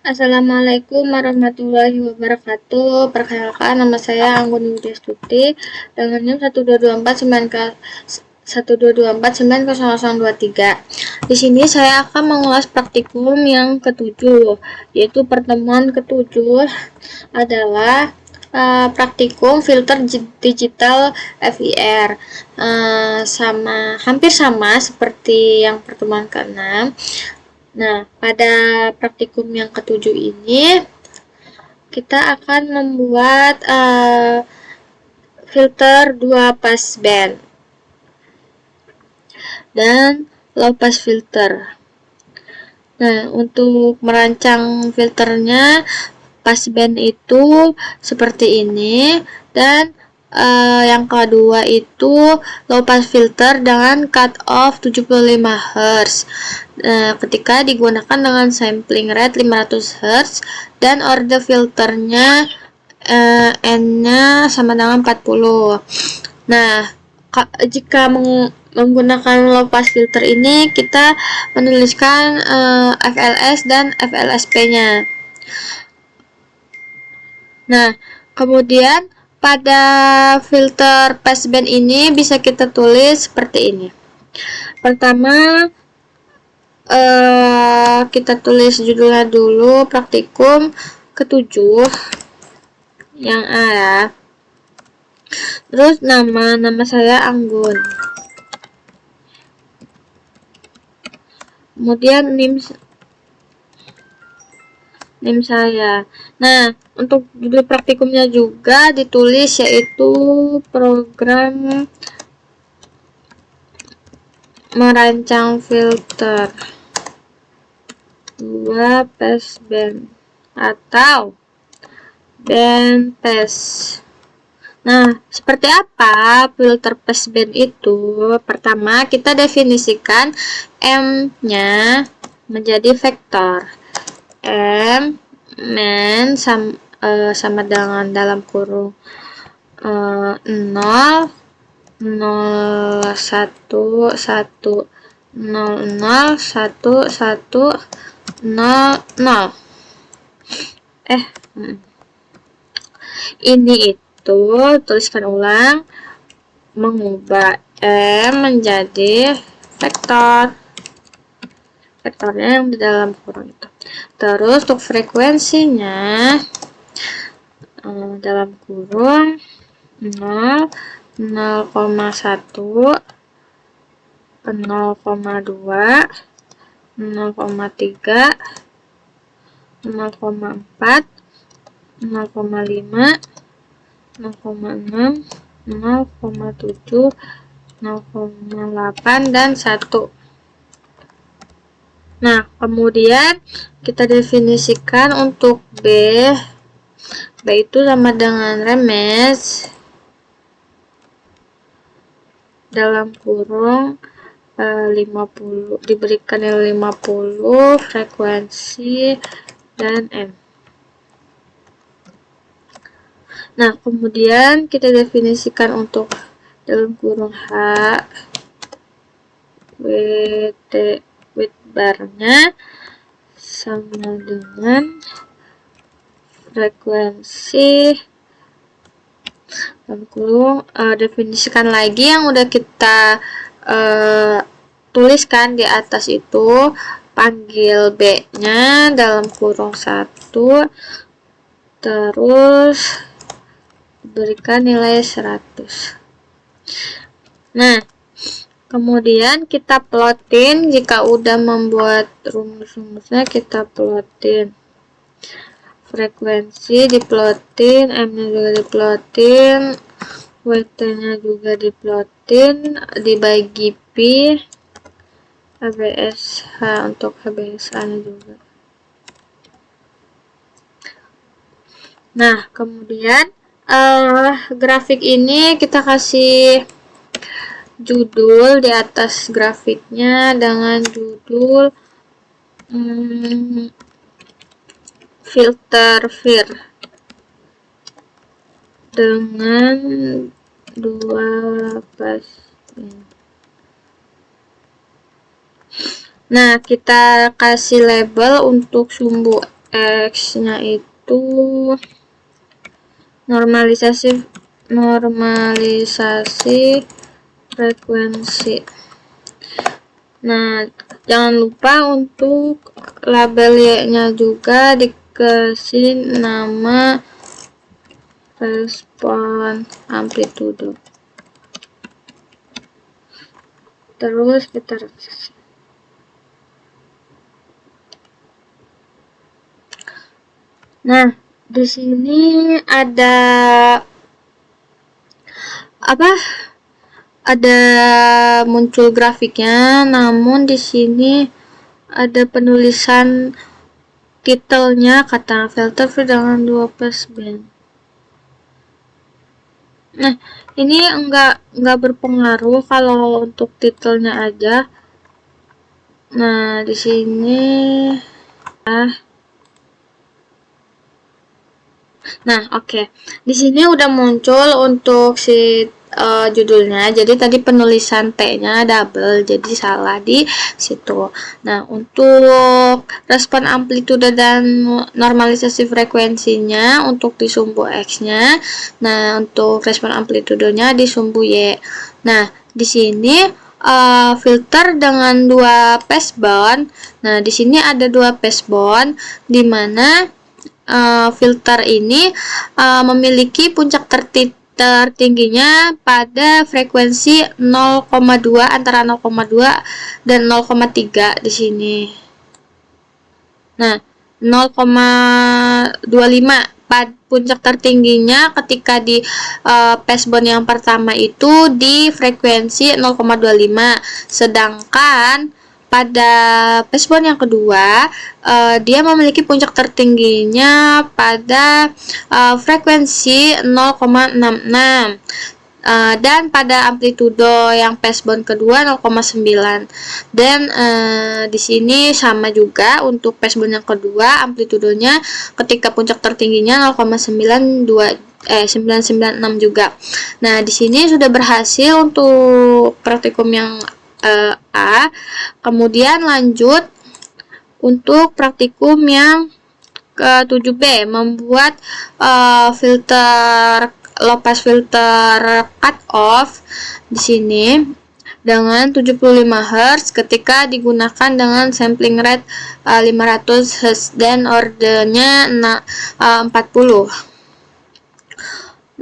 Assalamualaikum warahmatullahi wabarakatuh. Perkenalkan, nama saya Anggun Widya Stuti dengan NIM 12249 Di sini saya akan mengulas praktikum yang ketujuh, yaitu pertemuan ketujuh adalah praktikum filter digital FIR. Hampir sama seperti yang pertemuan ke-6. Nah, pada praktikum yang ketujuh ini kita akan membuat filter 2 passband dan low pass filter. Nah, untuk merancang filternya, passband itu seperti ini, dan yang kedua itu low pass filter dengan cut off 75 Hz. Ketika digunakan dengan sampling rate 500 Hz dan order filternya N-nya sama dengan 40. Nah, jika menggunakan low pass filter ini, kita menuliskan FLS dan FLSP-nya. Nah, kemudian pada filter passband ini bisa kita tulis seperti ini. Pertama, kita tulis judulnya dulu, praktikum ketujuh yang A ya. Terus nama saya Anggun. Kemudian NIM saya. Nah, untuk judul praktikumnya juga ditulis, yaitu program merancang filter 2 passband atau band pass. Nah, seperti apa filter passband itu? Pertama, kita definisikan M-nya menjadi vektor. M men sama dengan dalam kurung 0 0 1 1 0 0 1 1 0 0. Ini itu tuliskan ulang, mengubah M menjadi vektornya yang di dalam kurung itu. Terus untuk frekuensinya dalam kurung 0 0,1 0,2 0,3 0,4 0,5 0,6 0,7 0,8 dan 1. Nah, kemudian kita definisikan untuk B itu sama dengan remes dalam kurung 50, diberikan nilai 50, frekuensi dan M. Nah, kemudian kita definisikan untuk dalam kurung H width barnya sama dengan frekuensi dalam kurung, definisikan lagi yang udah kita tuliskan di atas itu, panggil B-nya dalam kurung 1, terus berikan nilai 100. Nah, kemudian kita plotin. Jika udah membuat rumus-rumusnya, kita plotin. Frekuensi diplotin, M-nya juga diplotin, WT-nya juga diplotin, dibagi Pi, HBSH untuk HBSH-nya juga. Nah, kemudian grafik ini kita kasih judul di atas grafiknya dengan judul filter FIR dengan 2 passband. Nah, kita kasih label untuk sumbu X-nya itu normalisasi frekuensi. Nah, jangan lupa untuk label Y-nya juga dikasih nama respon amplitudo. Terus kita refresh. Nah, di sini ada apa? Ada muncul grafiknya, namun di sini ada penulisan titelnya kata filter dengan 2 passband. Nah, ini enggak berpengaruh kalau untuk titelnya aja. Nah, di sini Nah, oke. Di sini udah muncul untuk si judulnya. Jadi tadi penulisan T-nya double, jadi salah di situ. Nah, untuk respon amplitude dan normalisasi frekuensinya untuk di sumbu X-nya. Nah, untuk respon amplitudenya di sumbu Y. Nah, di sini filter dengan 2 passband. Nah, di sini ada 2 passband di mana filter ini memiliki puncak tertingginya pada frekuensi 0,2 antara 0,2 dan 0,3 di sini. Nah, 0,25 puncak tertingginya ketika di passband yang pertama itu di frekuensi 0,25, sedangkan pada passband yang kedua dia memiliki puncak tertingginya pada frekuensi 0,66 dan pada amplitudo yang passband kedua 0,9. Dan di sini sama juga untuk passband yang kedua amplitudonya ketika puncak tertingginya 0,996 juga. Nah, di sini sudah berhasil untuk praktikum yang A. Kemudian lanjut untuk praktikum yang ke-7B, membuat filter low pass filter cut off di sini dengan 75 Hz ketika digunakan dengan sampling rate 500 Hz dan ordernya 40.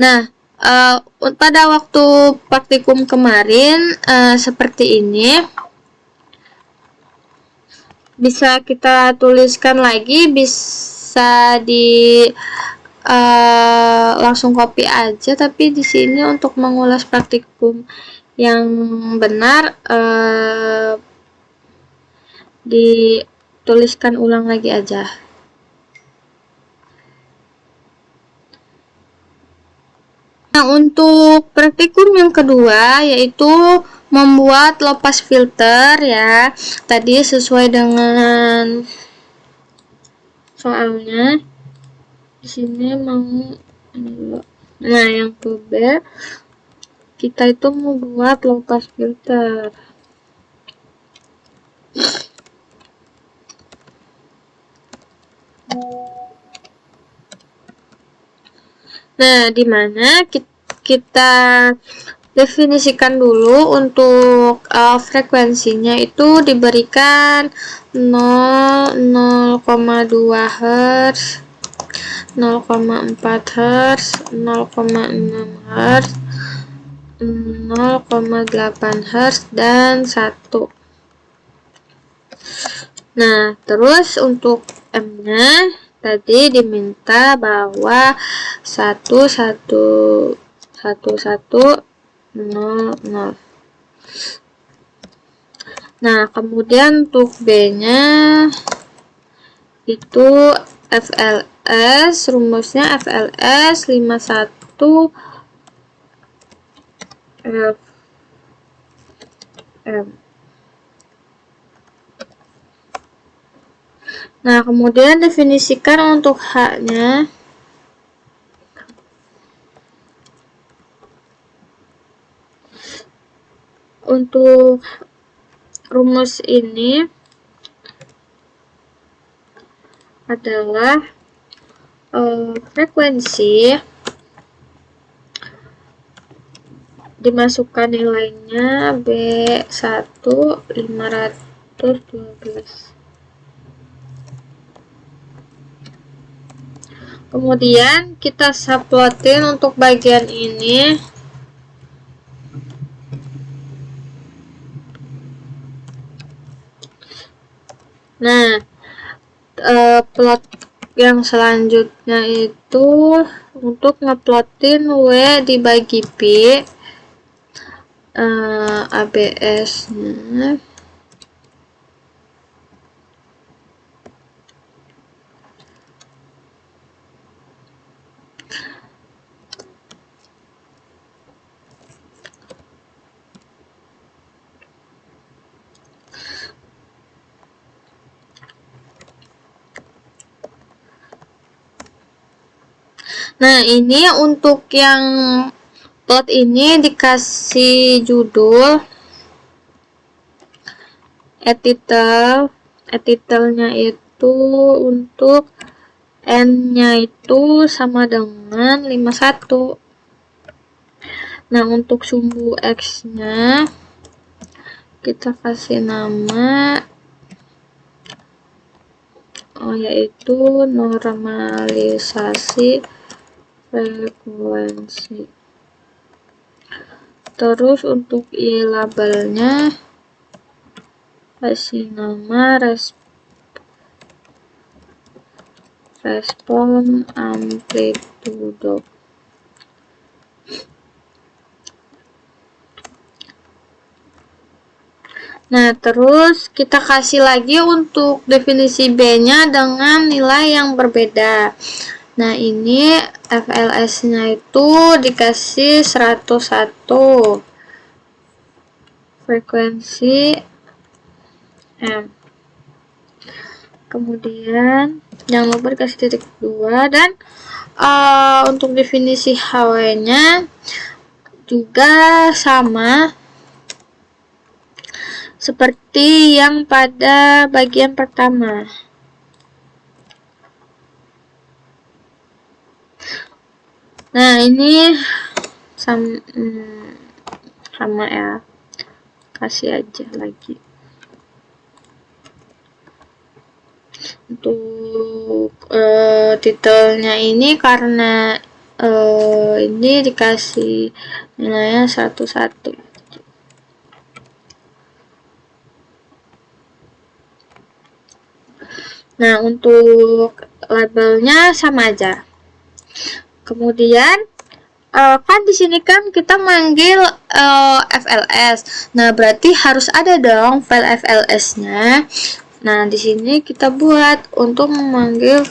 Nah, pada waktu praktikum kemarin seperti ini, bisa kita tuliskan lagi, bisa di langsung copy aja, tapi di sini untuk mengulas praktikum yang benar dituliskan ulang lagi aja. Nah, untuk praktikum yang kedua yaitu membuat low pass filter ya. Tadi sesuai dengan soalnya di sini mau nah yang ke B kita itu membuat low pass filter. Nah, di mana kita definisikan dulu untuk frekuensinya itu diberikan 0,2 Hz, 0,4 Hz, 0,6 Hz, 0,8 Hz, dan 1. Nah, terus untuk M-nya tadi diminta bahwa 1100. Nah, kemudian untuk B-nya itu FLS, rumusnya FLS 51 FM. Nah, kemudian definisikan untuk H-nya. Untuk rumus ini adalah frekuensi, dimasukkan nilainya B1 512. Kemudian kita subplotin untuk bagian ini. Nah, plot yang selanjutnya itu untuk ngeplotin W dibagi P, ABS-nya. Nah, ini untuk yang plot ini dikasih judul etitlenya itu untuk N-nya itu sama dengan 51. Nah, untuk sumbu X-nya kita kasih nama yaitu normalisasi frekuensi. Terus untuk Y labelnya kasih nama respon amplitudo. Nah, terus kita kasih lagi untuk definisi B-nya dengan nilai yang berbeda. Nah, ini FLS-nya itu dikasih 101. Frekuensi M. Kemudian jangan lupa dikasih titik 2 dan untuk definisi HW-nya juga sama seperti yang pada bagian pertama. Nah, ini sama ya, kasih aja lagi. Untuk titelnya ini karena ini dikasih nilainya 101. Nah, untuk labelnya sama aja. Kemudian kan di sini kan kita manggil FLS. Nah, berarti harus ada dong file FLS-nya. Nah, di sini kita buat untuk memanggil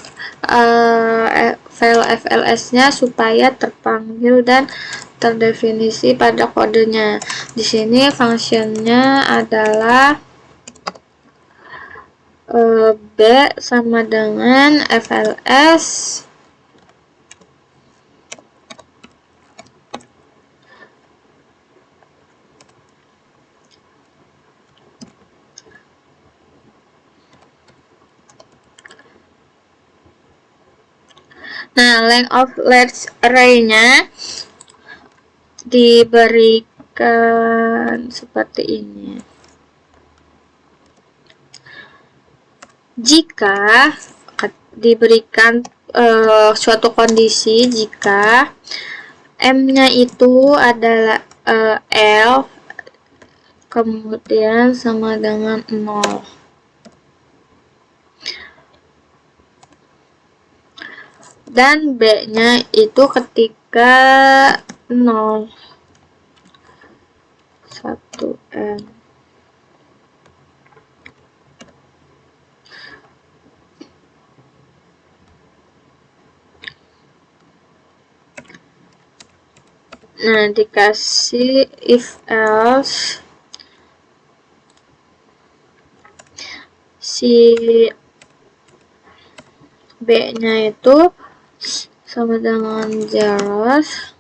file FLS-nya supaya terpanggil dan terdefinisi pada kodenya. Di sini fungsinya adalah B sama dengan FLS Nah, length of large array-nya diberikan seperti ini. Jika diberikan suatu kondisi jika M-nya itu adalah L kemudian sama dengan 0. Dan B-nya itu ketika 0 1 N. Nah, dikasih if else si B-nya itu sama dengan zeros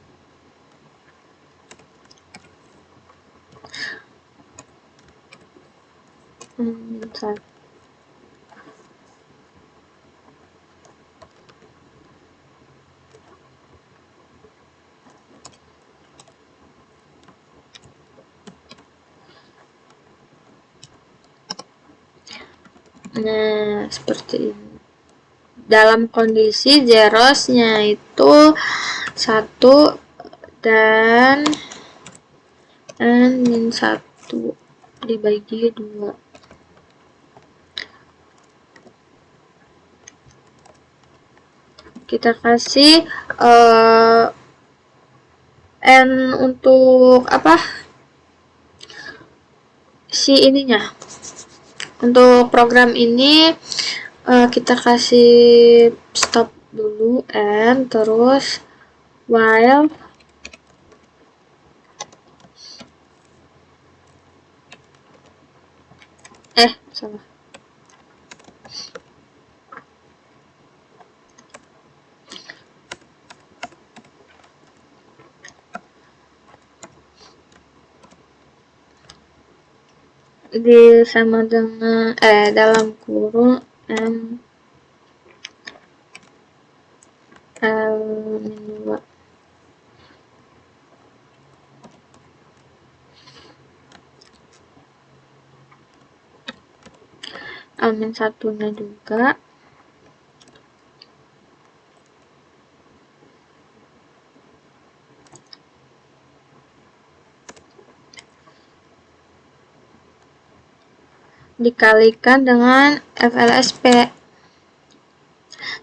Nah, seperti ini. Dalam kondisi zerosnya itu 1 dan min 1 dibagi 2. Kita kasih n untuk apa? Si ininya. Untuk program ini kita kasih stop dulu n, terus while salah. Sama dengan dalam kurung m L-2. L-1-nya juga dikalikan dengan FLSP.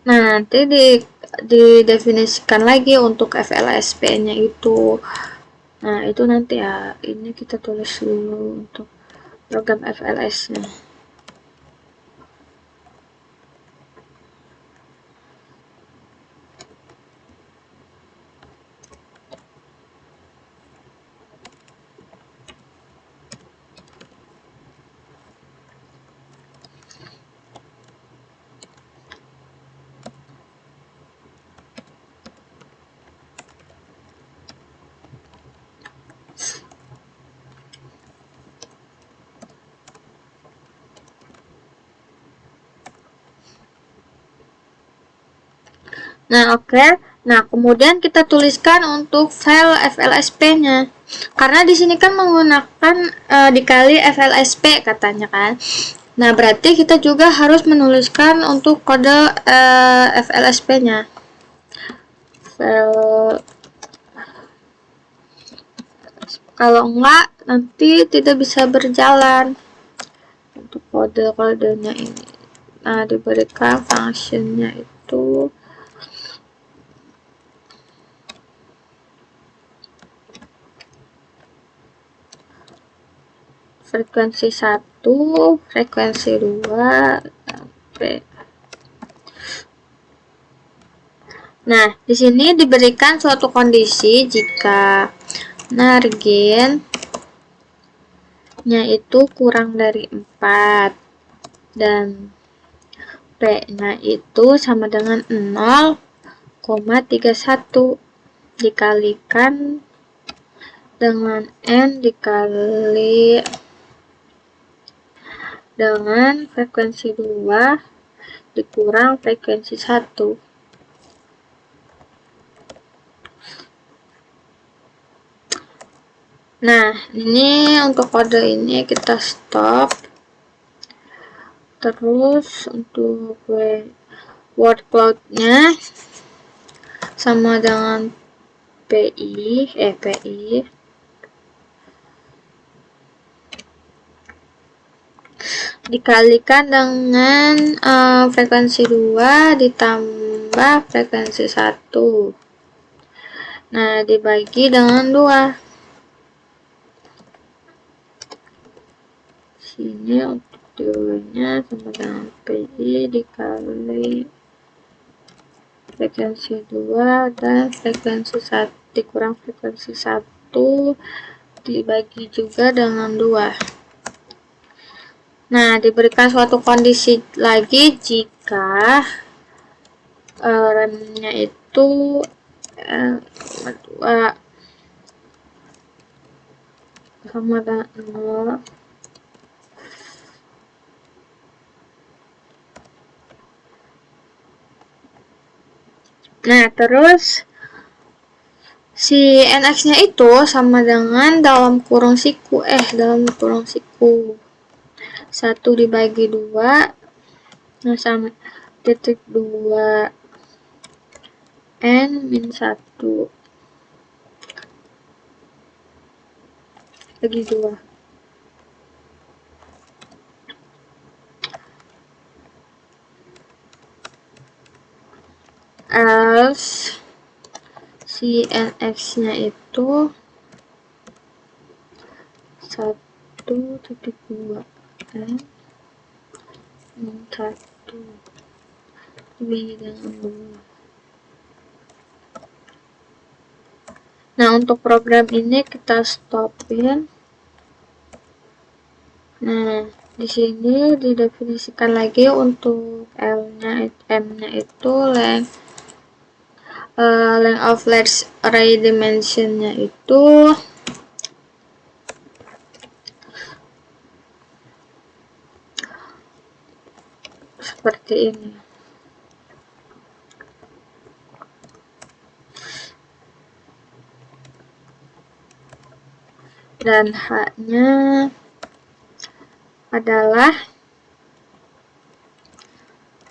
Nah, nanti didefinisikan lagi untuk FLSP-nya itu. Nah, itu nanti ya. Ini kita tulis dulu untuk program FLS-nya. Nah, oke. Nah, kemudian kita tuliskan untuk file FLSP-nya. Karena di sini kan menggunakan dikali FLSP katanya kan. Nah, berarti kita juga harus menuliskan untuk kode FLSP-nya. Kalau enggak, nanti tidak bisa berjalan untuk kode-kodenya ini. Nah, diberikan functionnya itu frekuensi 1, frekuensi 2, sampai. Nah, di sini diberikan suatu kondisi jika nargen-nya itu kurang dari 4 dan P-nya itu sama dengan 0,31 dikalikan dengan N dikali dengan frekuensi 2 dikurang frekuensi 1. Nah, ini untuk kode ini kita stop. Terus untuk word cloud-nya sama dengan PI dikalikan dengan frekuensi 2 ditambah frekuensi 1. Nah, dibagi dengan 2. Sini untuk dulunya sama dengan PI dikali frekuensi 2 dan frekuensi 1 dikurang frekuensi 1 dibagi juga dengan 2. Nah, diberikan suatu kondisi lagi jika RAM-nya itu 2 sama dengan 0. Nah, terus si NX-nya itu sama dengan dalam kurung siku 1 dibagi 2 Nah, sama titik 2 N min 1 bagi 2. Else si nx-nya itu 1.2 N min 1 dibagi dengan 2. Nah, untuk program ini kita stopin. Nah, di sini didefinisikan lagi untuk M-nya itu length of large array dimensionnya itu seperti ini. Dan H-nya adalah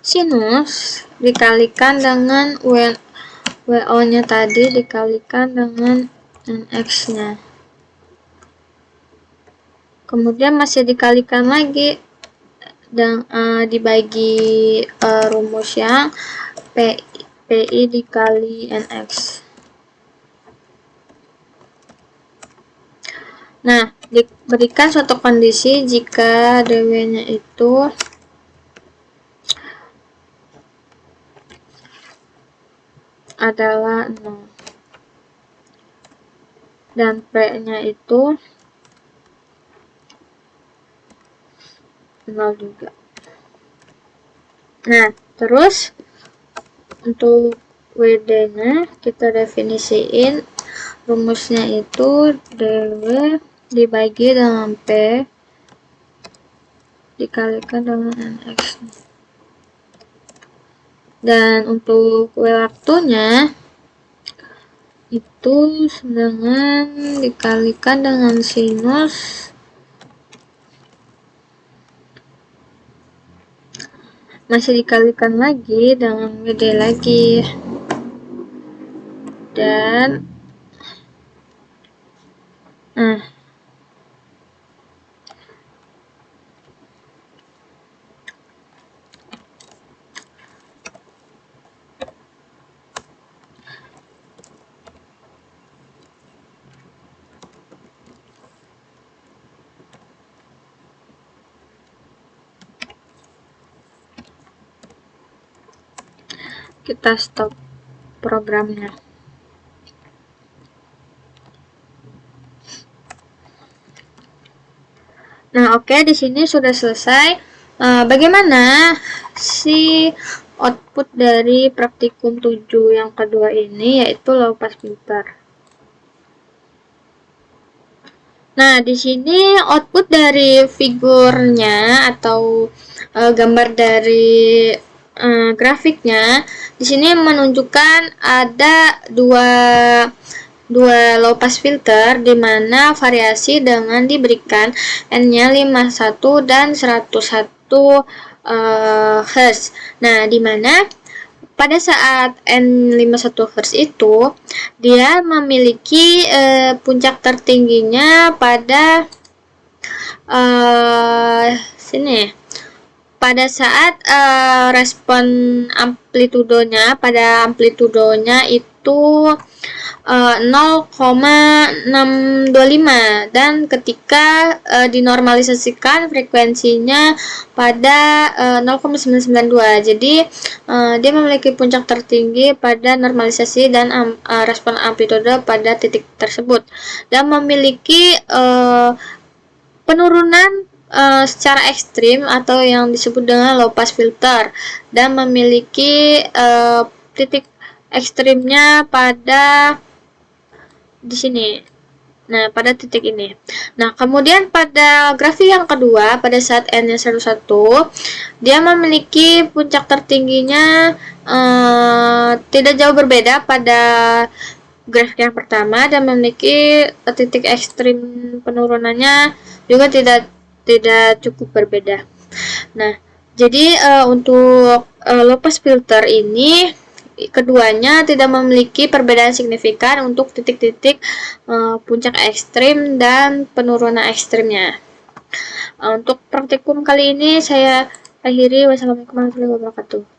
sinus dikalikan dengan WO-nya tadi dikalikan dengan NX-nya. Kemudian masih dikalikan lagi dan dibagi rumus yang PI dikali NX. Nah, diberikan suatu kondisi jika DW-nya itu adalah 0 dan P-nya itu 0 juga. Nah, terus untuk WD-nya kita definisiin rumusnya itu DW dibagi dengan P dikalikan dengan NX. Dan untuk W waktunya itu dengan dikalikan dengan sinus masih dikalikan lagi dengan WD lagi. Dan kita stop programnya. Nah, oke, di sini sudah selesai. Bagaimana si output dari praktikum 7 yang kedua ini, yaitu low pass filter. Nah, di sini output dari figurnya atau gambar dari grafiknya di sini menunjukkan ada dua low pass filter di mana variasi dengan diberikan N-nya 51 dan 101 Hz. Nah, di mana pada saat N51 Hz itu dia memiliki puncak tertingginya pada sini pada saat respon amplitudonya itu 0,625 dan ketika dinormalisasikan frekuensinya pada 0,992. Jadi dia memiliki puncak tertinggi pada normalisasi dan respon amplitudo pada titik tersebut dan memiliki penurunan secara ekstrim atau yang disebut dengan low pass filter dan memiliki titik ekstrimnya pada di sini. Nah, pada titik ini. Nah, kemudian pada grafik yang kedua pada saat N-nya 101 dia memiliki puncak tertingginya tidak jauh berbeda pada grafik yang pertama dan memiliki titik ekstrim penurunannya juga tidak cukup berbeda. Nah, Jadi untuk low pass filter ini keduanya tidak memiliki perbedaan signifikan untuk titik-titik puncak ekstrim dan penurunan ekstrimnya. Untuk praktikum kali ini saya akhiri. Wassalamualaikum warahmatullahi wabarakatuh.